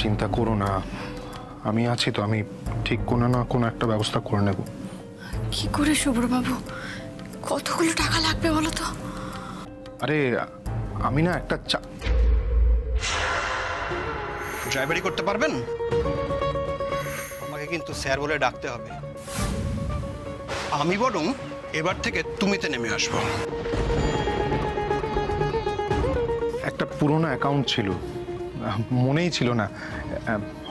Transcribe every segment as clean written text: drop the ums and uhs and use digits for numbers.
চিন্তা করো না, আমি আছি তো। আমি ঠিক কোনো না কোনো একটা ব্যবস্থা করে নেব। কি করে শুভ্রবাবু? কতগুলো টাকা লাগবে বলো তো? আরে আমি না একটা ড্রাইভারি করতে পারবেন? আমাকে কিন্তু স্যার বলে ডাকতে হবে। আমি বরং এবার থেকে তুমিতে নেমে আসবো। একটা পুরোনো অ্যাকাউন্ট ছিল, মনেই ছিল না,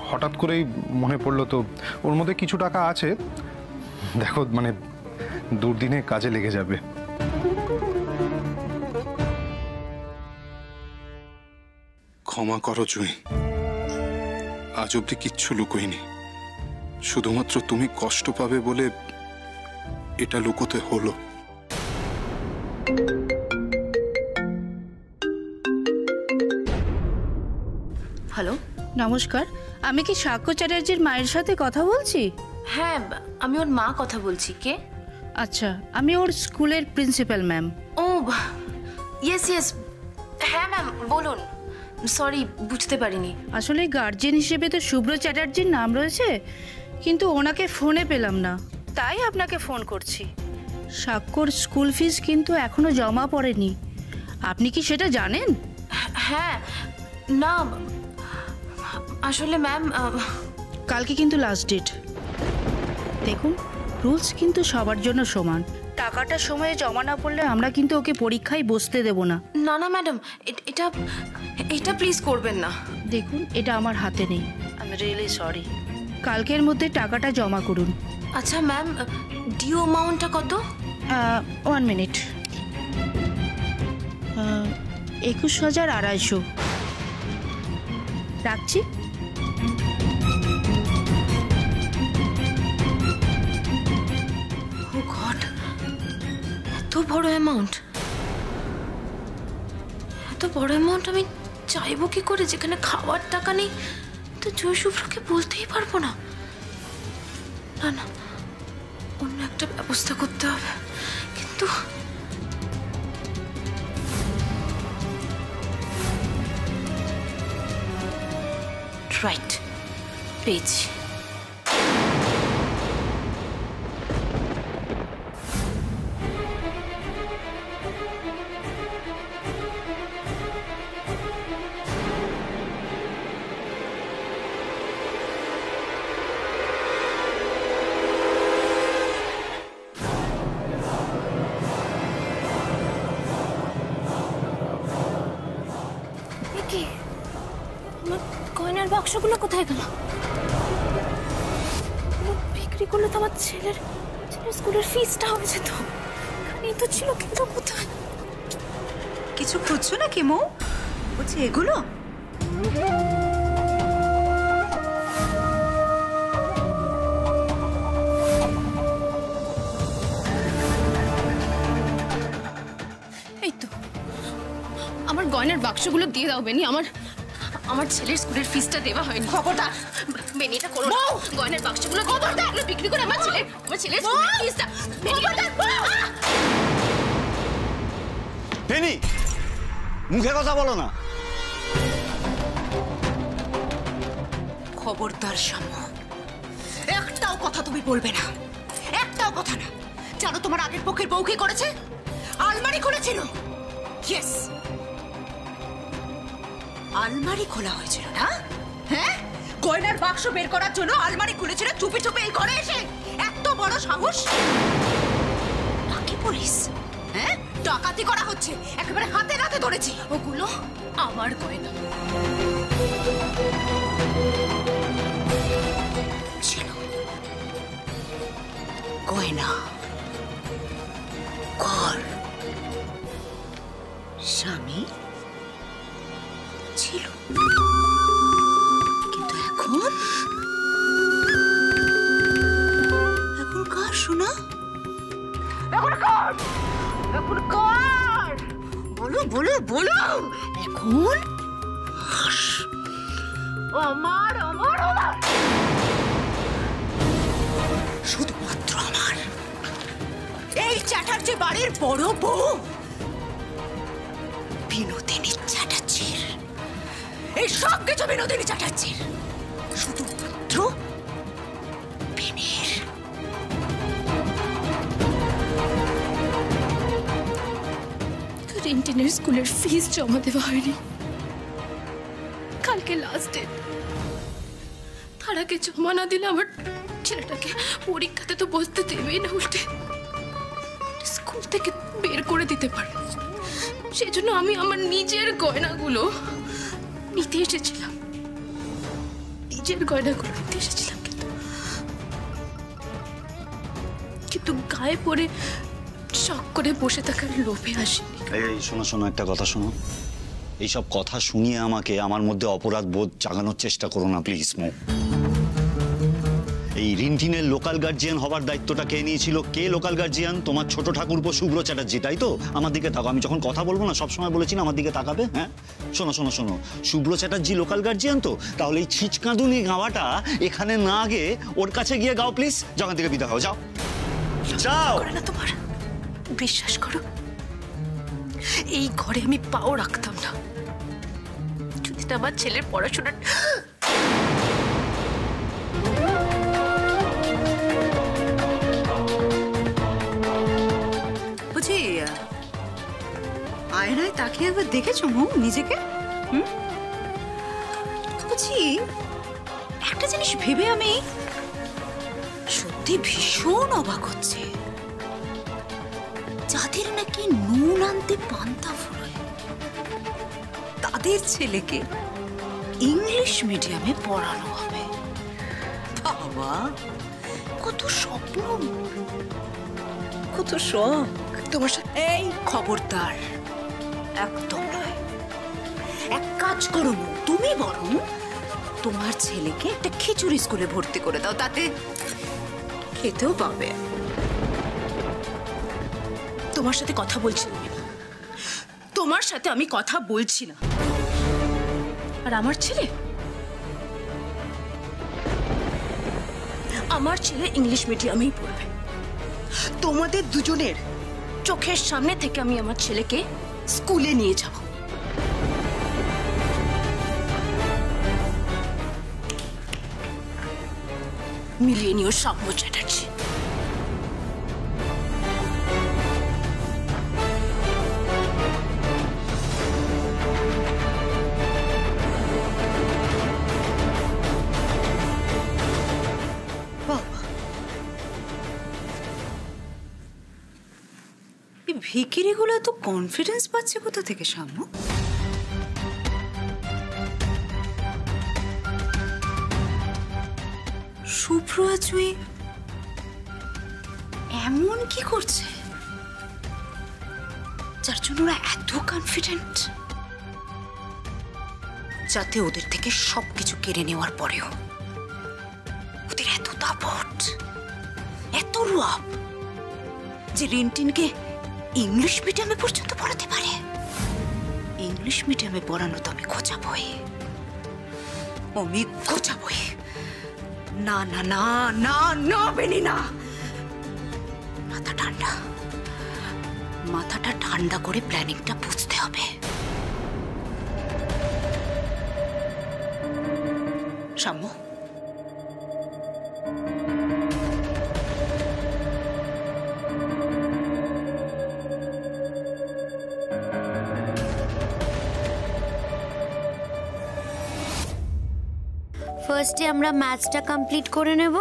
হঠাৎ করেই মনে পড়লো। তো ওর মধ্যে কিছু টাকা আছে, দেখো মানে দুর্দিনে কাজে লেগে যাবে। ক্ষমা করো জুঁই, আজ অব্দি কিচ্ছু লুকোইনি। শুধুমাত্র তুমি কষ্ট পাবে বলে এটা লুকোতে হলো। হ্যালো, নমস্কার। আমি কি সাক্ষ্য চ্যাটার্জির মায়ের সাথে কথা বলছি? হ্যাঁ, আমি ওর মা কথা বলছি। কে? আচ্ছা, আমি ওর স্কুলের প্রিন্সিপাল ম্যাম। ও ইয়েস ইয়েস, হ্যাঁ ম্যাম বলুন। সরি, বুঝতে পারিনি। আসলে গার্জেন হিসেবে তো শুভ্র চ্যাটার্জির নাম রয়েছে, কিন্তু ওনাকে ফোনে পেলাম না, তাই আপনাকে ফোন করছি। সাক্ষ্যর স্কুল ফিস কিন্তু এখনো জমা পড়েনি, আপনি কি সেটা জানেন? হ্যাঁ, না আসলে ম্যাম কালকে কিন্তু লাস্ট ডেট। দেখুন, রুলস কিন্তু সবার জন্য সমান। টাকাটা সময়ে জমা না পড়লে আমরা কিন্তু ওকে পরীক্ষায় বসতে দেব না। না না ম্যাডাম, এটা এটা প্লিজ করবেন না। দেখুন, এটা আমার হাতে নেই, আই এম রিয়েলি সরি। কালকের মধ্যে টাকাটা জমা করুন। আচ্ছা ম্যাম, ডিউ অ্যামাউন্টটা কত? 1 মিনিট। 21,250। রাখছি। ও গড, এত বড় অ্যামাউন্ট! এত বড় অ্যামাউন্ট আমি চাইবো কি করে, যেখানে খাওয়ার টাকা নেই? তো জয়শুভ্রকে বলতেই পারবো না। না না, অন্য একটা ব্যবস্থা করতে হবে। কিন্তু রাইট, পেয়েছি। আমার গয়নার বাক্সগুলো কোথায় গেল? বিক্রি করলে তো আমার ছেলের স্কুলের ফিসটা হবে যেত। এখানেই তো ছিল, কিন্তু কোথায়? কিছু খুঁজছো নাকি মৌ? বলছি এগুলো এই তো, আমার গয়নার বাক্সগুলো দিয়ে দাও বেনি। আমার ছেলের স্কুলের ফিসটা দেওয়া হয়নি। খবরদার বেনি, এটা করো না। গয়নার বাক্সগুলো খবরদার বিক্রি করে আমার ছেলের স্কুলের ফিসটা। বেনি, মুখে কথা বলো না। খবরদার শাম্য, একটাও কথা তুমি বলবে না, একটাও কথা না। জানো তোমার আগের পক্ষের বউ কি করেছে? আলমারি খুলেছিল। ইয়েস, আলমারি খোলা হয়েছিল না? হ্যাঁ, গয়নার বাক্স বের করার জন্য আলমারি খুলেছিল চুপি চুপি এই ঘরে এসে। এত বড় সাহস! নাকি পুলিশ? হ্যাঁ, ডাকাতি করা হচ্ছে, একেবারে হাতে নাতে ধরেছি। ওগুলো আমার গয়না ছিল। গয়না, ঘর, স্বামী ছিল, কিন্তু এখন কার শোনা? এখন কার? বলো বলো বলো। এখন আমার আমার আমার, শুধুমাত্র আমার। এই চ্যাটার্জি বাড়ির বড় বউ বিনোদিনী চ্যাটার্জির। এই সব কিছু বিনোদিনী চ্যাটার্জির, শুধুমাত্র বেনির। রিন্টিনের স্কুলের ফিস জমা দেওয়া হয়নি, কালকে লাস্ট ডেট। তার আগে জমা না দিলে আমার ছেলেটাকে পরীক্ষাতে তো বসতে দেবেই না, উল্টে স্কুল থেকে বের করে দিতে পারে। সেই জন্য আমি আমার নিজের গয়নাগুলো নিতে এসেছিলাম, নিজের গয়নাগুলো নিতে এসেছিলাম, কিন্তু গায়ে পরে শখ করে বসে থাকার লোভে আসেনি। এই শোনো শোনো, একটা কথা শোনো। এইসব কথা শুনিয়ে আমাকে আমার মধ্যে অপরাধ বোধ জাগানোর চেষ্টা করো না প্লিজ মো। এই রিন্টিনের লোকাল গার্জিয়ান হবার দায়িত্বটা কে নিয়েছিল? কে লোকাল গার্জিয়ান? তোমার ছোট ঠাকুরপো শুভ্র চ্যাটার্জি, তাই তো? আমার দিকে তাকাও, আমি যখন কথা বলবো না সবসময় বলেছি না আমার দিকে তাকাবে। হ্যাঁ শোনো শোনো শোনো, শুভ্র চ্যাটার্জি লোকাল গার্জিয়ান তো, তাহলে এই ছিচকাঁদুনি গাওয়াটা এখানে না গিয়ে ওর কাছে গিয়ে গাও প্লিজ। যখন থেকে বিদায় হও, যাও যাও। করে না তোমার, বিশ্বাস করো এই ঘরে আমি পাও রাখতাম না যদি না আমার ছেলের পড়াশোনার। বুঝি আয়নায় তাকিয়ে একবার দেখেছো মো নিজেকে? বুঝি একটা জিনিস ভেবে আমি সত্যি ভীষণ অবাক হচ্ছে, যাদের নাকি নুন আনতে পান্তা ফুরোয় তাদের ছেলেকে ইংলিশ মিডিয়ামে পড়ানো হবে। বাবা, কত স্বপ্ন, কত শখ তোমার সাথে। এই খবরদার, একদম নয়। এক কাজ করো, তুমি বরং তোমার ছেলেকে একটা খিচুড়ি স্কুলে ভর্তি করে দাও, তাতে খেতেও পাবে। তোমার সাথে কথা বলছি না, তোমার সাথে আমি কথা বলছি না। আর আমার ছেলে ইংলিশ মিডিয়ামেই পড়বে। তোমাদের দুজনের চোখের সামনে থেকে আমি আমার ছেলেকে স্কুলে নিয়ে যাব। মিলিয়ে নিও সাম্য চ্যাটার্জি। ভিখিরিগুলো এত কনফিডেন্স পাচ্ছে কোথা থেকে সাম্য? শুভ্র আজুই এমন কি করছে যার জন্য ওরা এত কনফিডেন্ট, যাতে ওদের থেকে সবকিছু কেড়ে নেওয়ার পরেও ওদের এত দাপট, এত রূপ যে রিন্টিনকে ইংলিশ মিডিয়ামে পর্যন্ত পড়াতে পারে। ইংলিশ মিডিয়ামে পড়ানো তো আমি খোঁজাবই, আমি খোঁজাবই। না না না না না বেনি না, মাথাটা ঠান্ডা করে প্ল্যানিংটা বুঝতে হবে। সাম্য, ফার্স্টে আমরা ম্যাথসটা কমপ্লিট করে নেব,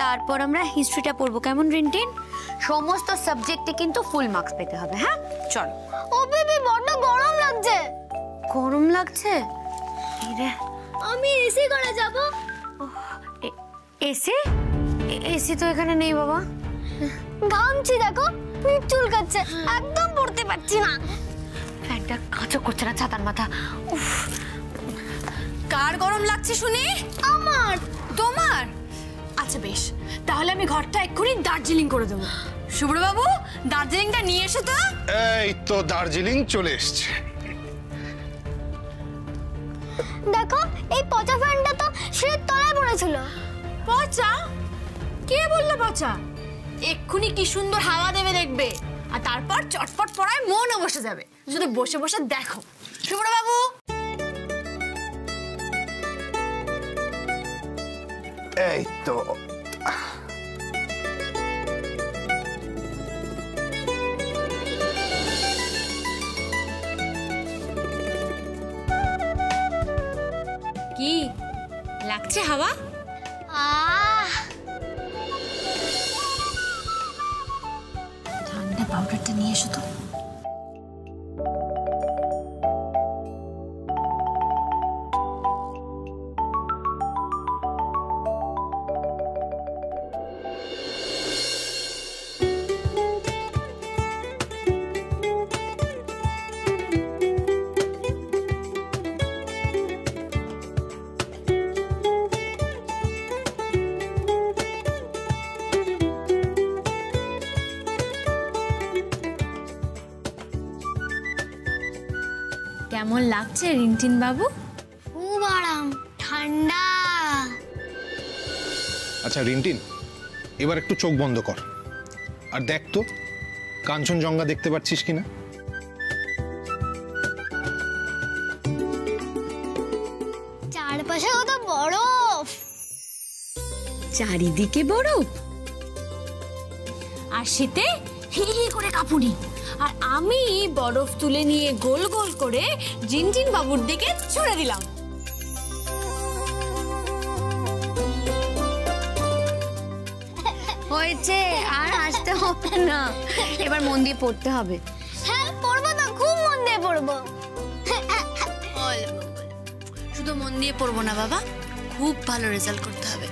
তারপর আমরা হিস্ট্রিটা পড়বো, কেমন রিন্টিন? সমস্ত সাবজেক্টে কিন্তু ফুল মার্কস পেতে হবে। হ্যাঁ চল। ও বেবি, বড্ড গরম লাগছে। গরম লাগছে? আমি এসি করে যাব। এসি? এসি তো এখানে নেই বাবা। ঘামছি, দেখো পিঠ চুলকাচ্ছে, একদম পড়তে পারছি না। ফ্যানটা কাজও করছে না, ছাতার মাথা। উফ, কার গরম লাগছে শুনি? আমার। তোমার? আচ্ছা বেশ, তাহলে আমি ঘরটা এক্ষুনি দার্জিলিং করে দেবো। শুভ্রবাবু, দার্জিলিংটা নিয়ে এসো তো। এই তো দার্জিলিং চলে এসছে। দেখো, এই পচা ফ্যানটা তো শীত তলায় পড়েছিল। পচা? কে বললো পচা? এক্ষুনি কি সুন্দর হাওয়া দেবে দেখবে, আর তারপর চটপট পড়ায় মনও বসে যাবে। শুধু বসে বসে দেখো। শুভ্র বাবু, এই তো কি লাগছে হাওয়া? ঠান্ডা পাউডারটা নিয়ে এসো তো। কেমন লাগছে রিন্টিন বাবু? খুব আরাম, ঠান্ডা। আচ্ছা রিন্টিন, এবার একটু চোখ বন্ধ কর আর দেখ তো কাঞ্চনজঙ্ঘা দেখতে পাচ্ছিস কিনা। চারপাশে কত বরফ, চারিদিকে বরফ, আর শীতে হি হি করে কাঁপুনি। আর আমি বরফ তুলে নিয়ে গোল গোল করে জিনজিন বাবুর দিকে ছুড়ে দিলাম। হয়েছে, আর আসতে হবে না, এবার মন দিয়ে পড়তে হবে। হ্যাঁ পড়বো তো, খুব মন দিয়ে পড়বো। শুধু মন দিয়ে পড়বো না বাবা, খুব ভালো রেজাল্ট করতে হবে।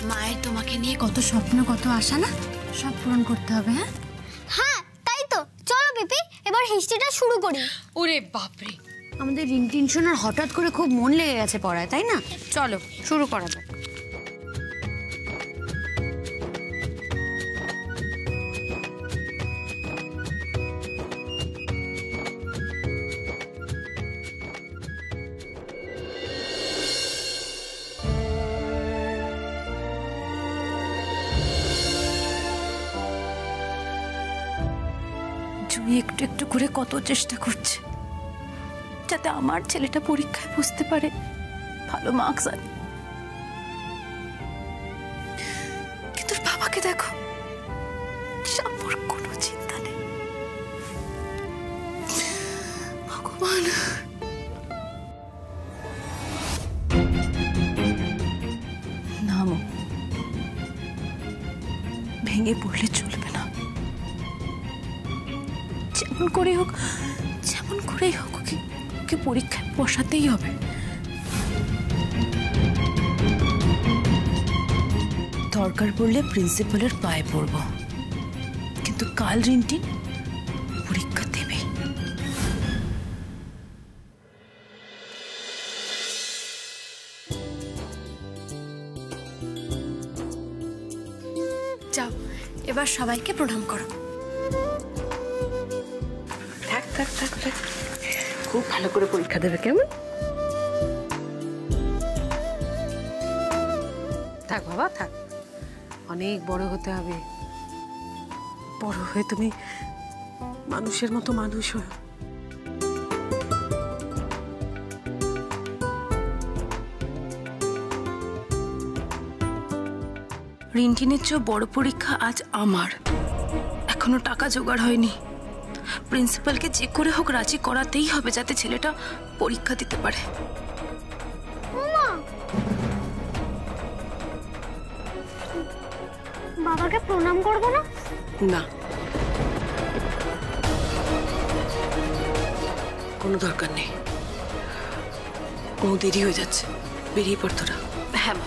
মায়ের তোমাকে নিয়ে কত স্বপ্ন, কত আশা না, সব পূরণ করতে হবে। হ্যাঁ হ্যাঁ তাই তো, চলো পিপি এবার হিস্ট্রিটা শুরু করি। ওরে বাপরে, আমাদের রিন্টিন সোনার হঠাৎ করে খুব মন লেগে গেছে পড়ায়, তাই না? চলো শুরু করা যাক। জুই একটু একটু করে কত চেষ্টা করছে যাতে আমার ছেলেটা পরীক্ষায় বসতে পারে, ভালো মার্কস আনে। কিন্তু বাবাকে দেখো, আমার কোনো চিন্তা নেই। ভগবান, নামো, ভেঙে পড়লে চলবে না। যেমন করেই হোক ওকে পরীক্ষায় বসাতেই হবে। দরকার পড়লে প্রিন্সিপালের পায়ে পড়ব, কিন্তু কাল রিন্টিন পরীক্ষা দেবে। যাও, এবার সবাইকে প্রণাম করো। থাক থাক থাক থাক, খুব ভালো করে পরীক্ষা দেবে, কেমন? থাক বাবা থাক, অনেক বড় হতে হবে। বড় হয়ে তুমি মানুষের মতো মানুষ হয়ে। রিন্টিনের চেয়েও বড় পরীক্ষা আজ আমার। এখনো টাকা জোগাড় হয়নি। প্রিন্সিপালকে যে করে হোক রাজি করাতেই হবে যাতে ছেলেটা পরীক্ষা দিতে পারে। বাবাকে প্রণাম করবো না? না, কোনো দরকার নেই। ও দেরি হয়ে যাচ্ছে, বেরিয়ে পড় তোরা। হ্যাঁ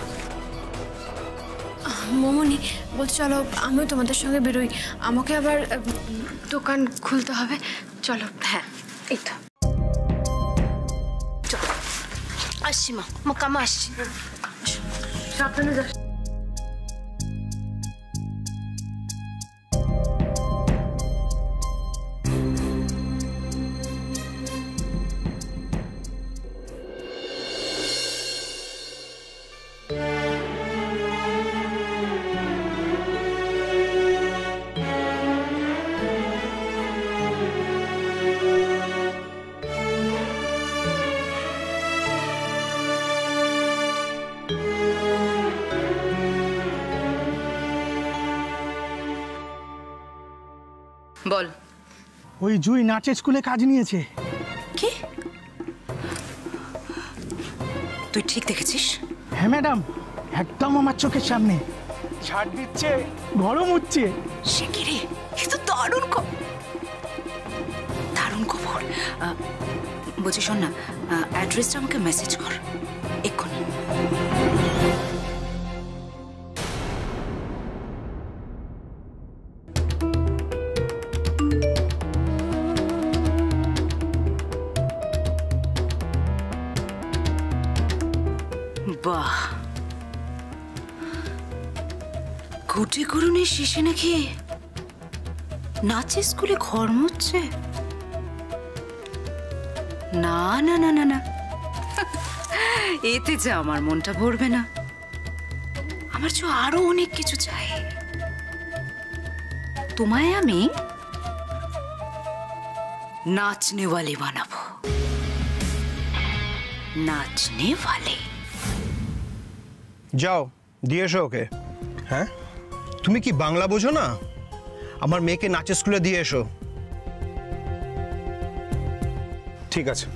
মোমনি বলছি চলো আমিও তোমাদের সঙ্গে বেরোই, আমাকে আবার দোকান খুলতে হবে। চলো। হ্যাঁ এই তো আসছি মা, কামা আসছি। সাবধানে যাস। ওই জুই নাচের স্কুলে কাজ নিয়েছে। কি? তুই ঠিক দেখেছিস? হ্যাঁ ম্যাডাম, একদম আমার চোখের সামনে। ছাড় দিচ্ছে, গরম হচ্ছে। সে কি রে, এ তো দারুণ দারুণ খবর। বলছি শোন না, অ্যাড্রেসটা আমাকে মেসেজ কর এক্ষুনি। বাহ, ঘুটে করুণের শেষে নাকি নাচের স্কুলে ঘর মুচ্ছে? না না না না না, এতে যা আমার মনটা ভরবে না। আমার যে আরো অনেক কিছু চাই। তোমায় আমি নাচনেওয়ালি বানাবো, নাচনেওয়ালি। যাও দিয়ে এসো ওকে। হ্যাঁ, তুমি কি বাংলা বোঝো না? আমার মেয়েকে নাচের স্কুলে দিয়ে এসো। ঠিক আছে।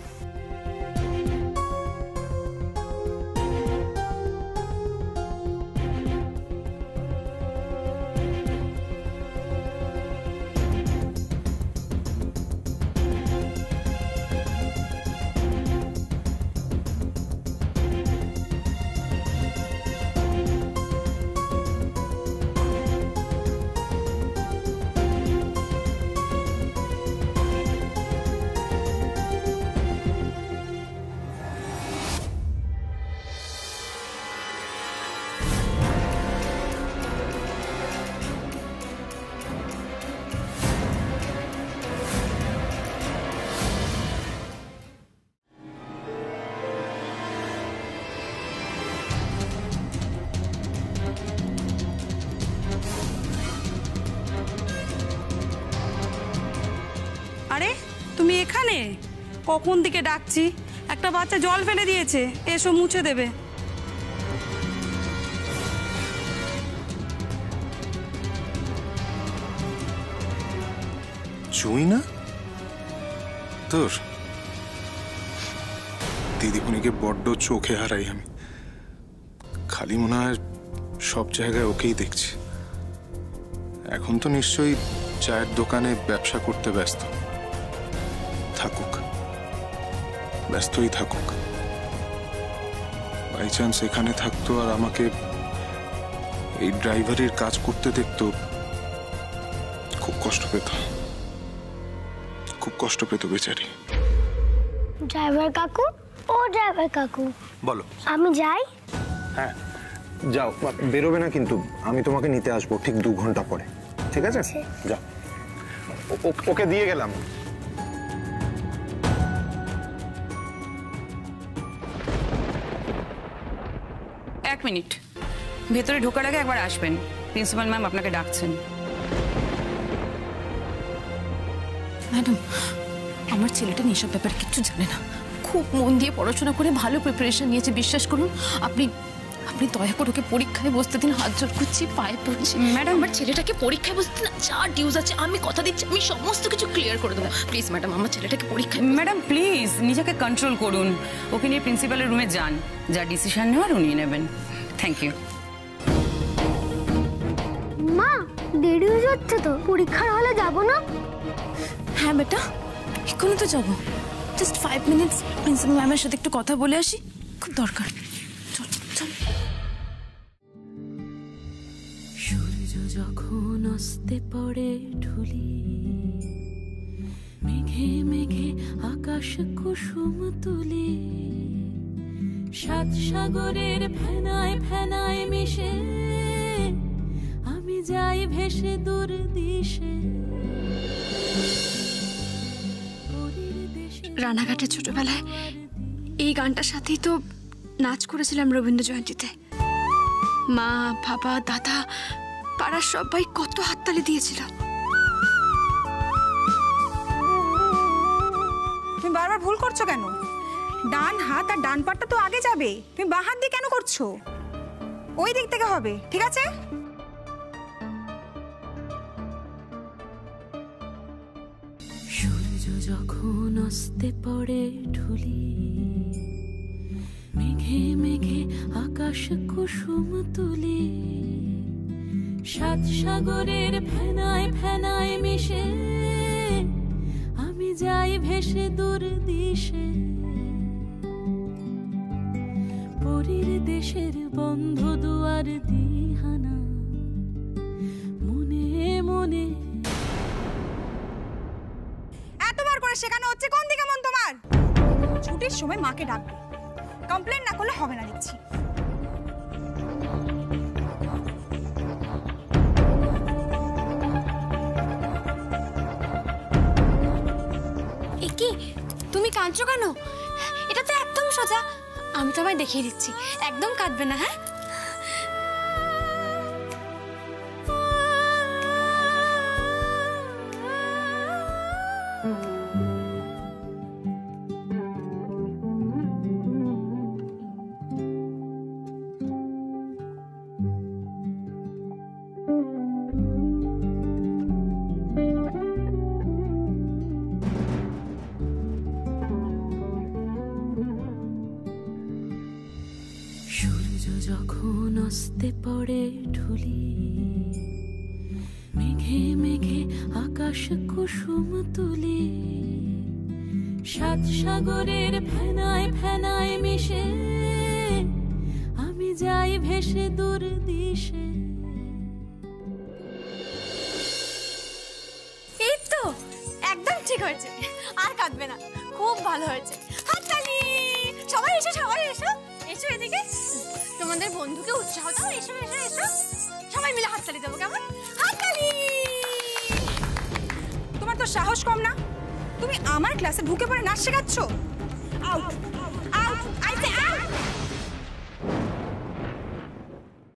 আরে তুমি এখানে? কখন থেকে ডাকছি, একটা বাচ্চা জল ফেলে দিয়েছে, এসো মুছে দেবে। জুই না তোর? দিদিমণিকে বড্ড চোখে হারাই আমি। খালি মনে হয় সব জায়গায় ওকেই দেখছি। এখন তো নিশ্চয়ই চায়ের দোকানে ব্যবসা করতে ব্যস্ত। থাকুক, ব্যস্তই থাকুক। বাই চান্স এখানে থাকতো আর আমাকে এই ড্রাইভারের কাজ করতে দেখতো, খুব কষ্ট পেত, খুব কষ্ট পেত বেচারি। ড্রাইভার কাকু, ও ড্রাইভার কাকু, বলো। আমি যাই? হ্যাঁ যাও, বেরোবে না কিন্তু। আমি তোমাকে নিতে আসবো ঠিক 2 ঘন্টা পরে, ঠিক আছে? যাও। ওকে দিয়ে গেলাম। এক মিনিট, ভেতরে ঢোকার আগে একবার আসবেন, প্রিন্সিপাল ম্যাম আপনাকে ডাকছেন। ম্যাডাম, আমার ছেলেটা এসব ব্যাপারে কিচ্ছু জানে না। খুব মন দিয়ে পড়াশোনা করে ভালো প্রিপারেশন নিয়েছে, বিশ্বাস করুন। আপনি দয়া করে ওকে পরীক্ষায় বসতে দিন, হাত জোর করছি, পায়ে পড়ছি। ম্যাডাম, আমার ছেলেটাকে পরীক্ষায় বসতে দিন, যা ডিউজ আছে আমি কথা দিচ্ছি, আমি সমস্ত কিছু ক্লিয়ার করে দেবো। প্লিজ ম্যাডাম, আমার ছেলেটাকে পরীক্ষায়। ম্যাডাম প্লিজ নিজেকে কন্ট্রোল করুন, ওকে নিয়ে প্রিন্সিপালের রুমে যান, যা ডিসিশন নেওয়ার উনি নেবেন। Thank you. মা, দেরি হয়ে যাচ্ছে তো, পরীক্ষার হলে যাব না? হ্যাঁ বেটা, এক্ষুনি তো যাবো। জাস্ট 5 মিনিটস প্রিন্সিপাল ম্যামের সাথে একটু কথা বলে আসি, খুব দরকার। চল চল। সূর্য যখন অস্তে পড়ে ঢুলি, মেঘে মেঘে আকাশ কুসুম তুলি, 7 সাগরের ফেনায় ফেনায় মিশে আমি যাই ভেসে দূর দিশে। রানাঘাটে ছোটবেলায় এই গানটার সাথেই তো নাচ করেছিলাম রবীন্দ্র জয়ন্তীতে। মা, বাবা, দাদা, পাড়ার সবাই কত হাততালি দিয়েছিল। তুমি বারবার ভুল করছো কেন? ডান হাত আর ডান পাটা তো আগে যাবে, তুমি বাঁ হাত দিয়ে কেন করছো? ওই দিক থেকে হবে, ঠিক আছে? যখন অস্তে পড়ে ঢুলি, মেঘে মেঘে আকাশ কুসুম তুলি, সাত সাগরের ফেনায় ফেনায় মিশে আমি যাই ভেসে দূর দিশে। পরীর দেশের বন্ধ দুয়ার দিহানা মনে মনে। এতবার করে শেখানো হচ্ছে, কোন দিকে মন তোমার? ছুটির সময় মাকে ডাকবে, কমপ্লেন না করলে হবে না দেখছি। কি তুমি কাঁদছো কেন? এটা তো একদম সোজা, আমি তোমায় দেখিয়ে দিচ্ছি, একদম কাঁদবে না। হ্যাঁ, সূর্য যখন অস্তে পড়ে ঢুলি, মেঘে মেঘে আকাশ কুসুম তুলি, সাত সাগরের ফেনায় ফেনায় মিশে আমি যাই ভেসে দূর দিশে। এই তো একদম ঠিক হয়েছে, আর কাঁদবে না, খুব ভালো হয়েছে। হাততালি, সবাই এসো, সবাই এসো, এসো এদিকে, তোমাদের বন্ধুকে উৎসাহ দাও। এসো এসো এসো, সবাই মিলে হাততালি দেবো, কেমন? হাততালি। তোমার তো সাহস কম না, তুমি আমার ক্লাসে ঢুকে পড়ে নাচ শেখাচ্ছ। আউট।